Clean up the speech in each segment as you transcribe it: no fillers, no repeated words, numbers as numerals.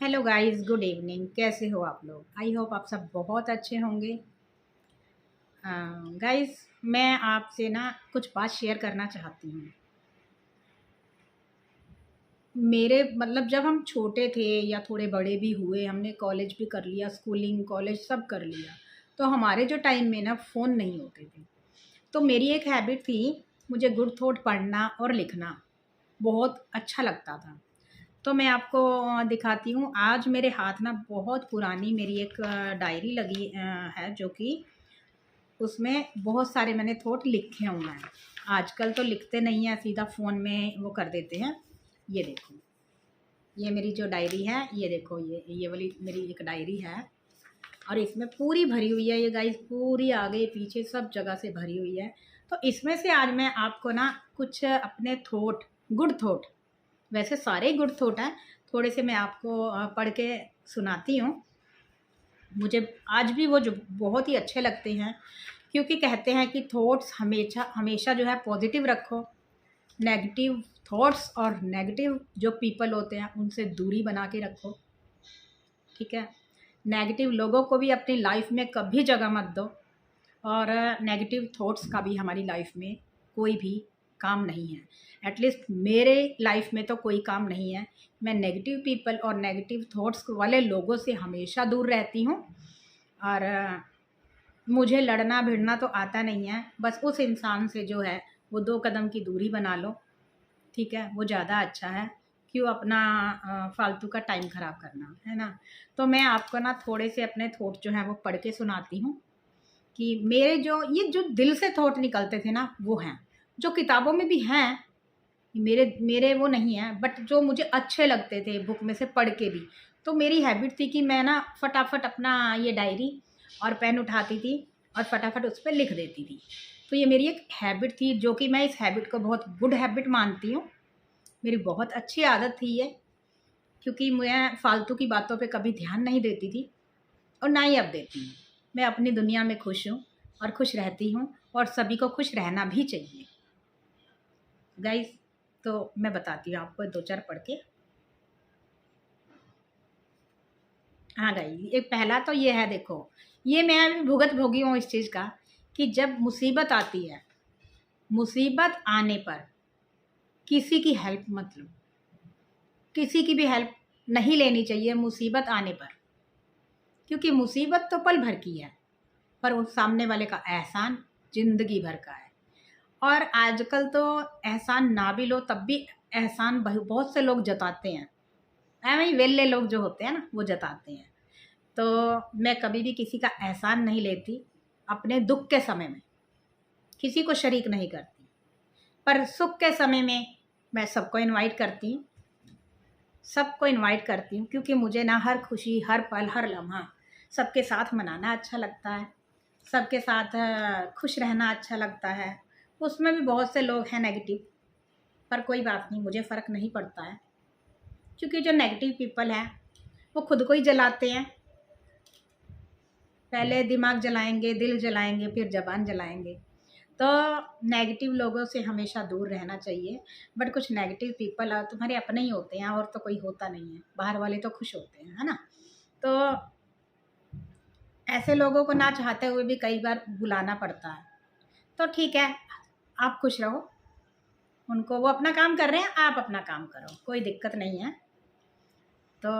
Hello guys, good evening. कैसे हो आप लोग? आई होप आप सब बहुत अच्छे होंगे। गाइस, मैं आपसे ना कुछ बात शेयर करना चाहती हूँ। मेरे मतलब जब हम छोटे थे या थोड़े बड़े भी हुए, हमने कॉलेज भी कर लिया, स्कूलिंग कॉलेज सब कर लिया, तो हमारे जो टाइम में ना फ़ोन नहीं होते थे। तो मेरी एक हैबिट थी, मुझे गुड थॉट पढ़ना और लिखना बहुत अच्छा लगता था। तो मैं आपको दिखाती हूँ। आज मेरे हाथ ना बहुत पुरानी मेरी एक डायरी लगी है, जो कि उसमें बहुत सारे मैंने थॉट लिखे हुए हैं। आजकल तो लिखते नहीं हैं, सीधा फ़ोन में वो कर देते हैं। ये देखो, ये मेरी जो डायरी है, ये देखो, ये वाली मेरी एक डायरी है और इसमें पूरी भरी हुई है। ये गाइस पूरी आगे पीछे सब जगह से भरी हुई है। तो इसमें से आज मैं आपको ना कुछ अपने थॉट, गुड थॉट, वैसे सारे गुड थॉट हैं, थोड़े से मैं आपको पढ़ के सुनाती हूँ। मुझे आज भी वो जो बहुत ही अच्छे लगते हैं, क्योंकि कहते हैं कि थॉट्स हमेशा हमेशा जो है पॉजिटिव रखो। नेगेटिव थॉट्स और नेगेटिव जो पीपल होते हैं उनसे दूरी बना के रखो। ठीक है, नेगेटिव लोगों को भी अपनी लाइफ में कभी जगह मत दो, और नेगेटिव थॉट्स का भी हमारी लाइफ में कोई भी काम नहीं है। एटलीस्ट मेरे लाइफ में तो कोई काम नहीं है। मैं नेगेटिव पीपल और नेगेटिव थॉट्स वाले लोगों से हमेशा दूर रहती हूँ। और मुझे लड़ना भिड़ना तो आता नहीं है। बस उस इंसान से जो है वो 2 कदम की दूरी बना लो। ठीक है, वो ज़्यादा अच्छा है। क्यों अपना फालतू का टाइम ख़राब करना, है ना? तो मैं आपको ना थोड़े से अपने थॉट जो हैं वो पढ़ के सुनाती हूँ, कि मेरे जो ये जो दिल से थॉट निकलते थे ना, वो हैं। जो किताबों में भी हैं, मेरे मेरे वो नहीं हैं, बट जो मुझे अच्छे लगते थे बुक में से पढ़ के भी। तो मेरी हैबिट थी कि मैं ना फटाफट अपना ये डायरी और पेन उठाती थी और फटाफट उस पे लिख देती थी। तो ये मेरी एक हैबिट थी, जो कि मैं इस हैबिट को बहुत गुड हैबिट मानती हूँ। मेरी बहुत अच्छी आदत थी ये, क्योंकि मैं फालतू की बातों पे कभी ध्यान नहीं देती थी और ना ही अब देती हूँ। मैं अपनी दुनिया में खुश हूँ और खुश रहती हूँ, और सभी को खुश रहना भी चाहिए गाइस। तो मैं बताती हूँ आपको 2-4 पढ़ के। हाँ गाइस, एक पहला तो ये है, देखो, ये मैं अभी भुगत भोगी हूँ इस चीज़ का, कि जब मुसीबत आती है, मुसीबत आने पर किसी की हेल्प मत लो। किसी की भी हेल्प नहीं लेनी चाहिए मुसीबत आने पर, क्योंकि मुसीबत तो पल भर की है, पर उस सामने वाले का एहसान ज़िंदगी भर का है। और आजकल तो एहसान ना भी लो तब भी एहसान बहुत से लोग जताते हैं। ऐਵੇਂ ही वेले लोग जो होते हैं ना, वो जताते हैं। तो मैं कभी भी किसी का एहसान नहीं लेती। अपने दुख के समय में किसी को शरीक नहीं करती, पर सुख के समय में मैं सबको इनवाइट करती हूँ। सबको इनवाइट करती हूँ, क्योंकि मुझे ना हर खुशी, हर पल, हर लम्हा सबके साथ मनाना अच्छा लगता है। सबके साथ खुश रहना अच्छा लगता है। उसमें भी बहुत से लोग हैं नेगेटिव, पर कोई बात नहीं, मुझे फ़र्क नहीं पड़ता है, क्योंकि जो नेगेटिव पीपल हैं वो खुद को ही जलाते हैं। पहले दिमाग जलाएंगे, दिल जलाएंगे, फिर ज़बान जलाएंगे। तो नेगेटिव लोगों से हमेशा दूर रहना चाहिए। बट कुछ नेगेटिव पीपल तुम्हारे अपने ही होते हैं, और तो कोई होता नहीं है। बाहर वाले तो खुश होते हैं, है ना? तो ऐसे लोगों को ना चाहते हुए भी कई बार बुलाना पड़ता है। तो ठीक है, आप खुश रहो। उनको, वो अपना काम कर रहे हैं, आप अपना काम करो, कोई दिक्कत नहीं है। तो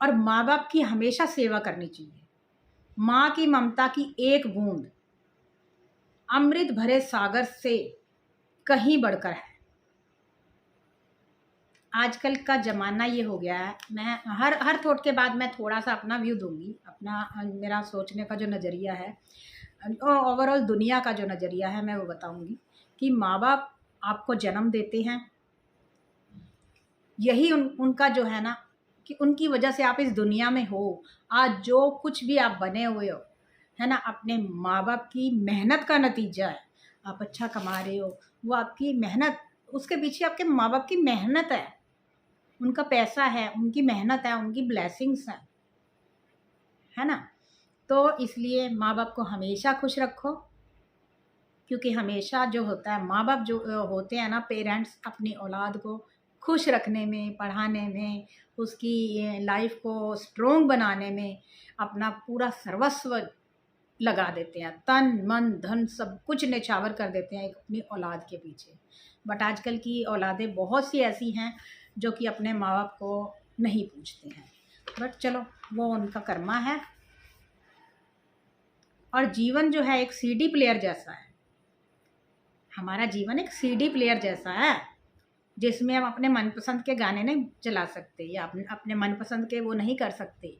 और माँ बाप की हमेशा सेवा करनी चाहिए। माँ की ममता की एक बूंद अमृत भरे सागर से कहीं बढ़कर है। आजकल का ज़माना ये हो गया है। मैं हर हर थॉट के बाद मैं थोड़ा सा अपना व्यू दूंगी, अपना मेरा सोचने का जो नज़रिया है, ओवरऑल दुनिया का जो नज़रिया है, मैं वो बताऊंगी। कि माँ बाप आपको जन्म देते हैं, यही उनका जो है ना, कि उनकी वजह से आप इस दुनिया में हो। आज जो कुछ भी आप बने हुए हो, है ना, अपने माँ बाप की मेहनत का नतीजा है। आप अच्छा कमा रहे हो, वो आपकी मेहनत, उसके पीछे आपके माँ बाप की मेहनत है। उनका पैसा है, उनकी मेहनत है, उनकी ब्लेसिंग्स है ना? तो इसलिए माँ बाप को हमेशा खुश रखो, क्योंकि हमेशा जो होता है, माँ बाप जो होते हैं ना, पेरेंट्स अपनी औलाद को खुश रखने में, पढ़ाने में, उसकी लाइफ को स्ट्रॉन्ग बनाने में अपना पूरा सर्वस्व लगा देते हैं, तन मन धन सब कुछ न्यौछावर कर देते हैं एक अपनी औलाद के पीछे। बट आजकल की औलादें बहुत सी ऐसी हैं जो कि अपने माँ बाप को नहीं पूछते हैं। बट चलो, वो उनका कर्मा है। और जीवन जो है एक सीडी प्लेयर जैसा है। हमारा जीवन एक सीडी प्लेयर जैसा है, जिसमें हम अपने मनपसंद के गाने नहीं चला सकते या अपने मनपसंद के वो नहीं कर सकते।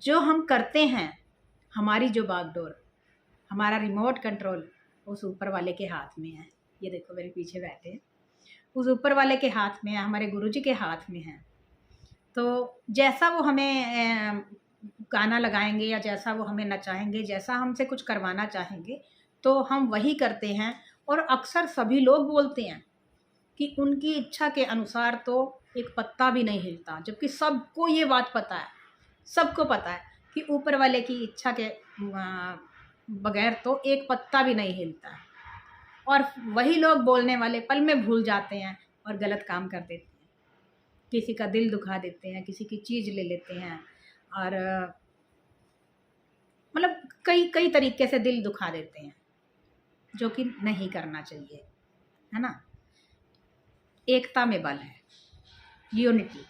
जो हम करते हैं, हमारी जो बागडोर, हमारा रिमोट कंट्रोल उस ऊपर वाले के हाथ में है। ये देखो मेरे पीछे बैठे हैं, उस ऊपर वाले के हाथ में है, हमारे गुरुजी के हाथ में है। तो जैसा वो हमें गाना लगाएंगे या जैसा वो हमें नचाएंगे, जैसा हमसे कुछ करवाना चाहेंगे, तो हम वही करते हैं। और अक्सर सभी लोग बोलते हैं कि उनकी इच्छा के अनुसार तो एक पत्ता भी नहीं हिलता, जबकि सबको ये बात पता है, सबको पता है कि ऊपर वाले की इच्छा के बगैर तो एक पत्ता भी नहीं हिलता है। और वही लोग बोलने वाले पल में भूल जाते हैं और गलत काम कर देते हैं, किसी का दिल दुखा देते हैं, किसी की चीज़ ले लेते हैं, और मतलब कई कई तरीके से दिल दुखा देते हैं, जो कि नहीं करना चाहिए, है ना। एकता में बल है, यूनिटी।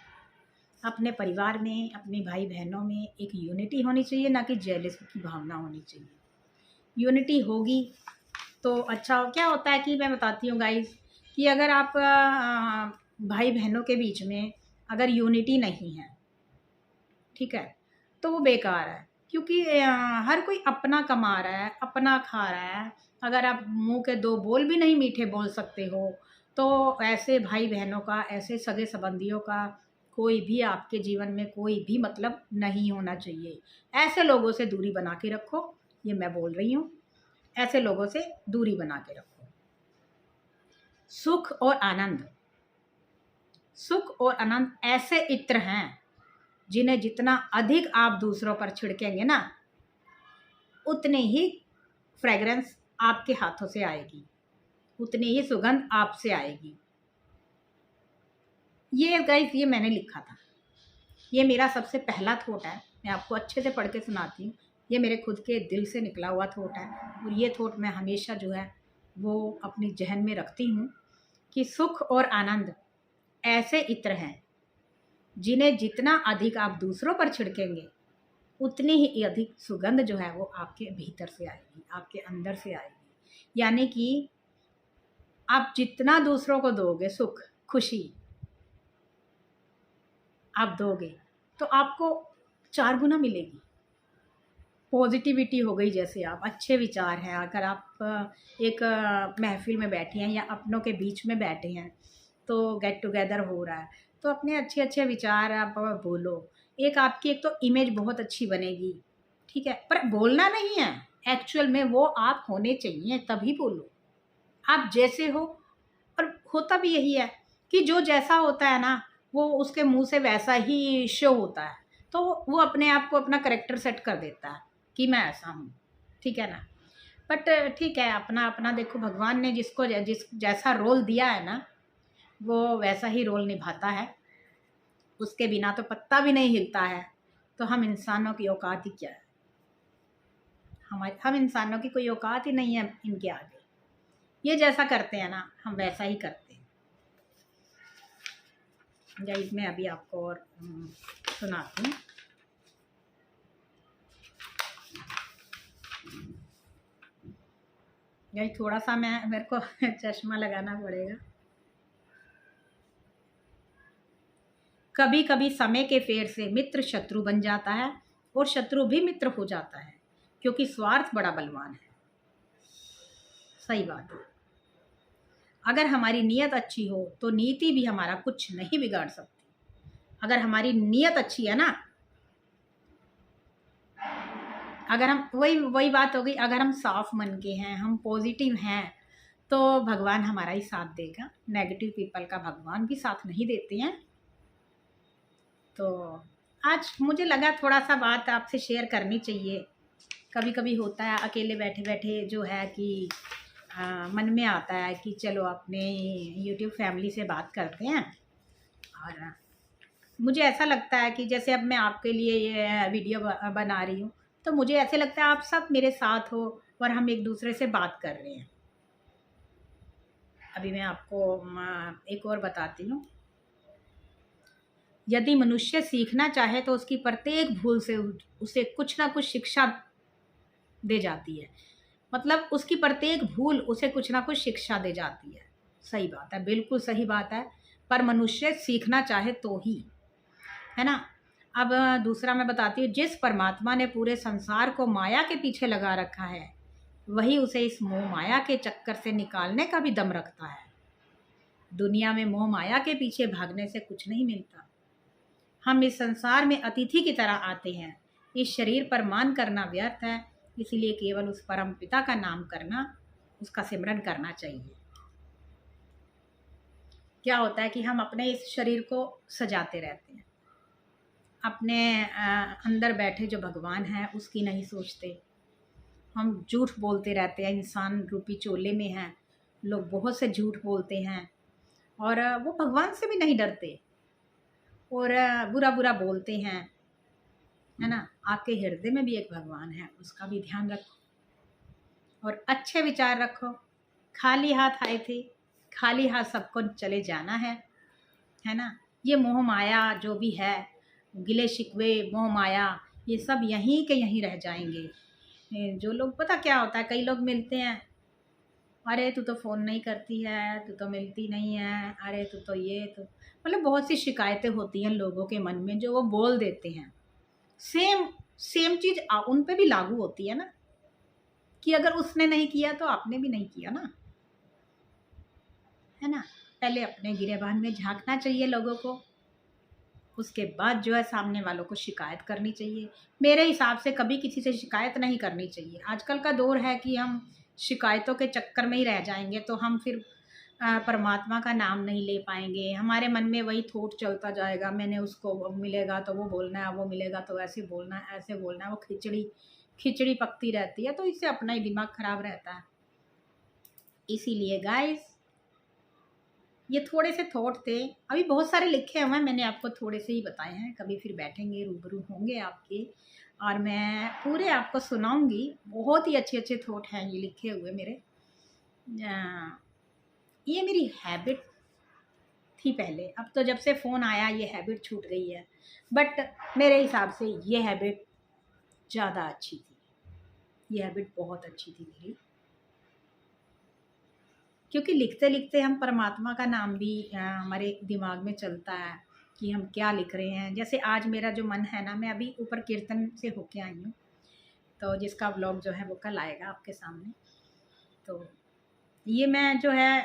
अपने परिवार में, अपने भाई बहनों में एक यूनिटी होनी चाहिए, ना कि जेलसी की भावना होनी चाहिए। यूनिटी होगी तो अच्छा। क्या होता है कि मैं बताती हूँ गाइस, कि अगर आप भाई बहनों के बीच में अगर यूनिटी नहीं है, ठीक है, तो वो बेकार है। क्योंकि हर कोई अपना कमा रहा है, अपना खा रहा है। अगर आप मुंह के दो बोल भी नहीं मीठे बोल सकते हो, तो ऐसे भाई बहनों का, ऐसे सगे संबंधियों का कोई भी आपके जीवन में कोई भी मतलब नहीं होना चाहिए। ऐसे लोगों से दूरी बना के रखो, ये मैं बोल रही हूँ। ऐसे लोगों से दूरी बना के रखो। सुख और आनंद, सुख और आनंद ऐसे इत्र हैं जिन्हें जितना अधिक आप दूसरों पर छिड़केंगे ना, उतने ही फ्रेग्रेंस आपके हाथों से आएगी, उतनी ही सुगंध आपसे आएगी। ये गाइस, ये मैंने लिखा था, ये मेरा सबसे पहला थॉट है। मैं आपको अच्छे से पढ़ के सुनाती हूँ। ये मेरे खुद के दिल से निकला हुआ थॉट है, और ये थॉट मैं हमेशा जो है वो अपनी जहन में रखती हूँ कि सुख और आनंद ऐसे इत्र हैं जिन्हें जितना अधिक आप दूसरों पर छिड़केंगे, उतनी ही अधिक सुगंध जो है वो आपके भीतर से आएगी, आपके अंदर से आएगी। यानी कि आप जितना दूसरों को दोगे सुख, खुशी आप दोगे, तो आपको 4 गुना मिलेगी। पॉजिटिविटी हो गई, जैसे आप अच्छे विचार हैं, अगर आप एक महफिल में बैठे हैं या अपनों के बीच में बैठे हैं, तो गेट टुगेदर हो रहा है, तो अपने अच्छे अच्छे विचार आप बोलो। एक आपकी एक तो इमेज बहुत अच्छी बनेगी, ठीक है। पर बोलना नहीं है, एक्चुअल में वो आप होने चाहिए, तभी बोलो आप जैसे हो। और होता भी यही है कि जो जैसा होता है ना, वो उसके मुंह से वैसा ही शो होता है, तो वो अपने आप को अपना करेक्टर सेट कर देता है कि मैं ऐसा हूँ, ठीक है ना। बट ठीक है, अपना अपना देखो, भगवान ने जिसको जैसा रोल दिया है ना, वो वैसा ही रोल निभाता है। उसके बिना तो पत्ता भी नहीं हिलता है। तो हम इंसानों की औकात ही क्या है, हम इंसानों की कोई औकात ही नहीं है इनके आगे। ये जैसा करते हैं ना, हम वैसा ही करते हैं। गाइस, मैं अभी आपको और सुनाती हूँ। गाइस, थोड़ा सा मेरे को चश्मा लगाना पड़ेगा। कभी कभी समय के फेर से मित्र शत्रु बन जाता है, और शत्रु भी मित्र हो जाता है, क्योंकि स्वार्थ बड़ा बलवान है। सही बात है। अगर हमारी नीयत अच्छी हो तो नीति भी हमारा कुछ नहीं बिगाड़ सकती। अगर हमारी नीयत अच्छी है ना, अगर हम वही बात हो गई, अगर हम साफ मन के हैं, हम पॉजिटिव हैं, तो भगवान हमारा ही साथ देगा। नेगेटिव पीपल का भगवान भी साथ नहीं देते हैं। तो आज मुझे लगा थोड़ा सा बात आपसे शेयर करनी चाहिए। कभी कभी होता है अकेले बैठे बैठे जो है कि मन में आता है कि चलो अपने यूट्यूब फैमिली से बात करते हैं, और मुझे ऐसा लगता है कि जैसे अब मैं आपके लिए ये वीडियो बना रही हूँ, तो मुझे ऐसे लगता है आप सब मेरे साथ हो और हम एक दूसरे से बात कर रहे हैं। अभी मैं आपको एक और बताती हूँ। यदि मनुष्य सीखना चाहे तो उसकी प्रत्येक भूल से उसे कुछ ना कुछ शिक्षा दे जाती है। मतलब उसकी प्रत्येक भूल उसे कुछ ना कुछ शिक्षा दे जाती है। सही बात है, बिल्कुल सही बात है। पर मनुष्य सीखना चाहे तो ही, है ना। अब दूसरा मैं बताती हूँ, जिस परमात्मा ने पूरे संसार को माया के पीछे लगा रखा है, वही उसे इस मोह माया के चक्कर से निकालने का भी दम रखता है। दुनिया में मोह माया के पीछे भागने से कुछ नहीं मिलता। हम इस संसार में अतिथि की तरह आते हैं। इस शरीर पर मान करना व्यर्थ है, इसीलिए केवल उस परम पिता का नाम करना, उसका सिमरन करना चाहिए। क्या होता है कि हम अपने इस शरीर को सजाते रहते हैं, अपने अंदर बैठे जो भगवान हैं उसकी नहीं सोचते। हम झूठ बोलते रहते हैं, इंसान रूपी चोले में हैं, लोग बहुत से झूठ बोलते हैं और वो भगवान से भी नहीं डरते और बुरा बुरा बोलते हैं, है ना। आपके हृदय में भी एक भगवान है, उसका भी ध्यान रखो और अच्छे विचार रखो। खाली हाथ आए थे, खाली हाथ सबको चले जाना है ना। ये मोह माया जो भी है, गिले शिकवे मोह माया, ये सब यहीं के यहीं रह जाएंगे। जो लोग, पता क्या होता है, कई लोग मिलते हैं, अरे तू तो फ़ोन नहीं करती है, तू तो मिलती नहीं है, अरे तू तो ये तो, मतलब बहुत सी शिकायतें होती हैं लोगों के मन में जो वो बोल देते हैं। सेम सेम चीज़ उन पे भी लागू होती है ना, कि अगर उसने नहीं किया तो आपने भी नहीं किया ना, है ना। पहले अपने गिरेबान में झांकना चाहिए लोगों को, उसके बाद जो है सामने वालों को शिकायत करनी चाहिए। मेरे हिसाब से कभी किसी से शिकायत नहीं करनी चाहिए। आजकल का दौर है कि हम शिकायतों के चक्कर में ही रह जाएंगे, तो हम फिर परमात्मा का नाम नहीं ले पाएंगे। हमारे मन में वही थॉट चलता जाएगा, मैंने उसको मिलेगा तो वो बोलना है, वो मिलेगा तो ऐसे बोलना है, ऐसे बोलना है। वो खिचड़ी खिचड़ी पकती रहती है, तो इससे अपना ही दिमाग खराब रहता है। इसीलिए गाइस, ये थोड़े से थॉट थे, अभी बहुत सारे लिखे हुए हैं, मैंने आपको थोड़े से ही बताए हैं। कभी फिर बैठेंगे, रूबरू होंगे आपके, और मैं पूरे आपको सुनाऊंगी। बहुत ही अच्छे अच्छे थॉट हैं ये लिखे हुए मेरे। ये मेरी हैबिट थी पहले, अब तो जब से फ़ोन आया ये हैबिट छूट गई है, बट मेरे हिसाब से ये हैबिट ज़्यादा अच्छी थी। ये हैबिट बहुत अच्छी थी मेरी, क्योंकि लिखते लिखते हम परमात्मा का नाम भी हमारे दिमाग में चलता है कि हम क्या लिख रहे हैं। जैसे आज मेरा जो मन है ना, मैं अभी ऊपर कीर्तन से होके आई हूँ, तो जिसका व्लॉग जो है वो कल आएगा आपके सामने। तो ये मैं जो है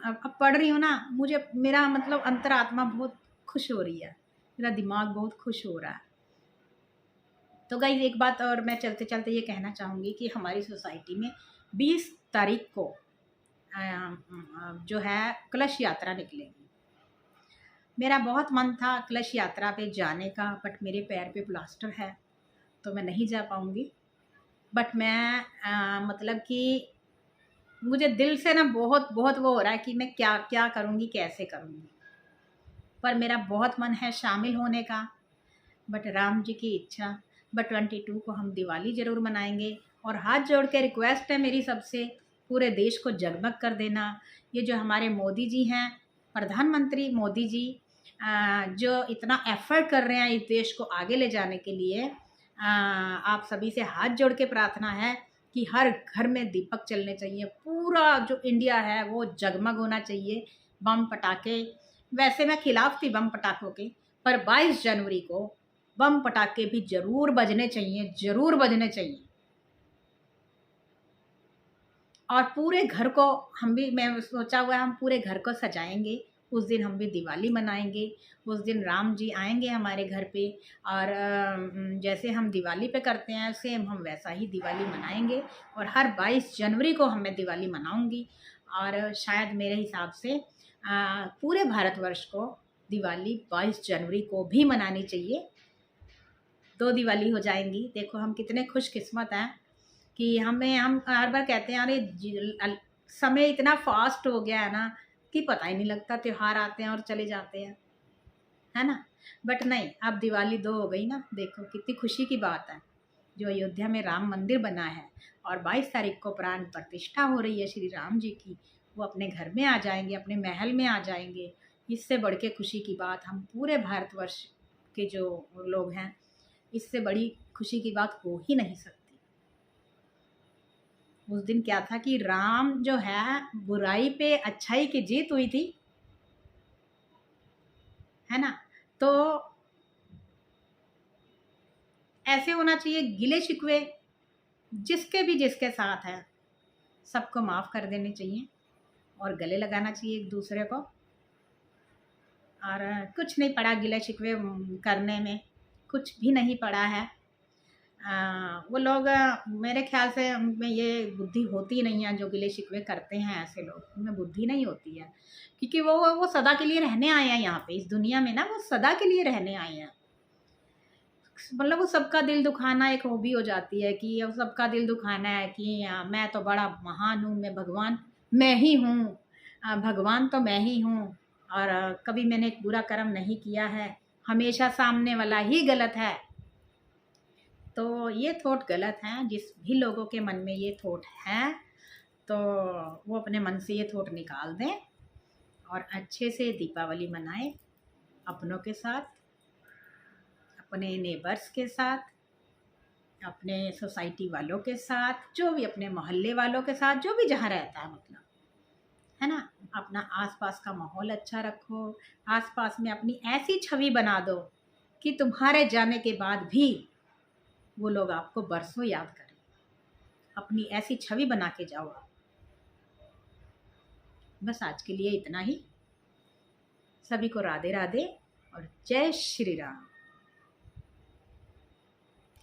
अब पढ़ रही हूँ ना, मुझे मेरा मतलब अंतरात्मा बहुत खुश हो रही है, मेरा दिमाग बहुत खुश हो रहा है। तो गाइस, एक बात और मैं चलते चलते ये कहना चाहूँगी कि हमारी सोसाइटी में 20 तारीख को जो है कलश यात्रा निकलेगी। मेरा बहुत मन था कलश यात्रा पे जाने का, बट मेरे पैर पे प्लास्टर है तो मैं नहीं जा पाऊँगी। बट मैं मतलब कि मुझे दिल से ना बहुत बहुत वो हो रहा है कि मैं क्या क्या करूँगी, कैसे करूँगी। पर मेरा बहुत मन है शामिल होने का, बट राम जी की इच्छा। बट 22 को हम दिवाली ज़रूर मनाएंगे, और हाथ जोड़ के रिक्वेस्ट है मेरी सबसे, पूरे देश को जगमग कर देना। ये जो हमारे मोदी जी हैं, प्रधानमंत्री मोदी जी, जो इतना एफर्ट कर रहे हैं इस देश को आगे ले जाने के लिए, आप सभी से हाथ जोड़ के प्रार्थना है कि हर घर में दीपक चलने चाहिए, पूरा जो इंडिया है वो जगमग होना चाहिए। बम पटाखे, वैसे मैं खिलाफ थी बम पटाखों के, पर 22 जनवरी को बम पटाखे भी ज़रूर बजने चाहिए, ज़रूर बजने चाहिए। और पूरे घर को हम भी, मैं सोचा हुआ है हम पूरे घर को सजाएंगे, उस दिन हम भी दिवाली मनाएंगे। उस दिन राम जी आएंगे हमारे घर पे, और जैसे हम दिवाली पे करते हैं सेम हम वैसा ही दिवाली मनाएंगे। और हर 22 जनवरी को मैं दिवाली मनाऊंगी, और शायद मेरे हिसाब से पूरे भारतवर्ष को दिवाली 22 जनवरी को भी मनानी चाहिए। 2 दिवाली हो जाएंगी। देखो हम कितने खुशकिस्मत हैं कि हम हर बार कहते हैं अरे समय इतना फास्ट हो गया है ना कि पता ही नहीं लगता, त्योहार आते हैं और चले जाते हैं। है ना। बट नहीं, अब दिवाली 2 हो गई ना, देखो कितनी खुशी की बात है। जो अयोध्या में राम मंदिर बना है और 22 तारीख को प्राण प्रतिष्ठा हो रही है श्री राम जी की, वो अपने घर में आ जाएंगे, अपने महल में आ जाएंगे। इससे बढ़ के खुशी की बात हम पूरे भारतवर्ष के जो लोग हैं, इससे बड़ी खुशी की बात हो ही नहीं सकती। उस दिन क्या था कि राम जो है, बुराई पे अच्छाई की जीत हुई थी, है ना। तो ऐसे होना चाहिए, गिले शिकवे जिसके साथ है सबको माफ़ कर देने चाहिए और गले लगाना चाहिए एक दूसरे को। और कुछ नहीं पड़ा गिले शिकवे करने में, कुछ भी नहीं पड़ा है। वो लोग मेरे ख्याल से उनमें ये बुद्धि होती नहीं है, जो गिले शिकवे करते हैं ऐसे लोग, उनमें बुद्धि नहीं होती है। क्योंकि वो सदा के लिए रहने आए हैं यहाँ पे इस दुनिया में ना, वो सदा के लिए रहने आए हैं। मतलब वो सबका दिल दुखाना एक हॉबी हो जाती है कि अब सबका दिल दुखाना है कि मैं तो बड़ा महान हूँ, मैं भगवान मैं ही हूँ, भगवान तो मैं ही हूँ, और कभी मैंने एक बुरा कर्म नहीं किया है, हमेशा सामने वाला ही गलत है। तो ये थॉट गलत है। जिस भी लोगों के मन में ये थॉट है तो वो अपने मन से ये थॉट निकाल दें और अच्छे से दीपावली मनाएं, अपनों के साथ, अपने नेबर्स के साथ, अपने सोसाइटी वालों के साथ, जो भी अपने मोहल्ले वालों के साथ, जो भी जहाँ रहता है, मतलब, है ना। अपना आसपास का माहौल अच्छा रखो, आसपास में अपनी ऐसी छवि बना दो कि तुम्हारे जाने के बाद भी वो लोग आपको बरसों याद करें। अपनी ऐसी छवि बना के जाओ आप। बस आज के लिए इतना ही। सभी को राधे राधे और जय श्री राम।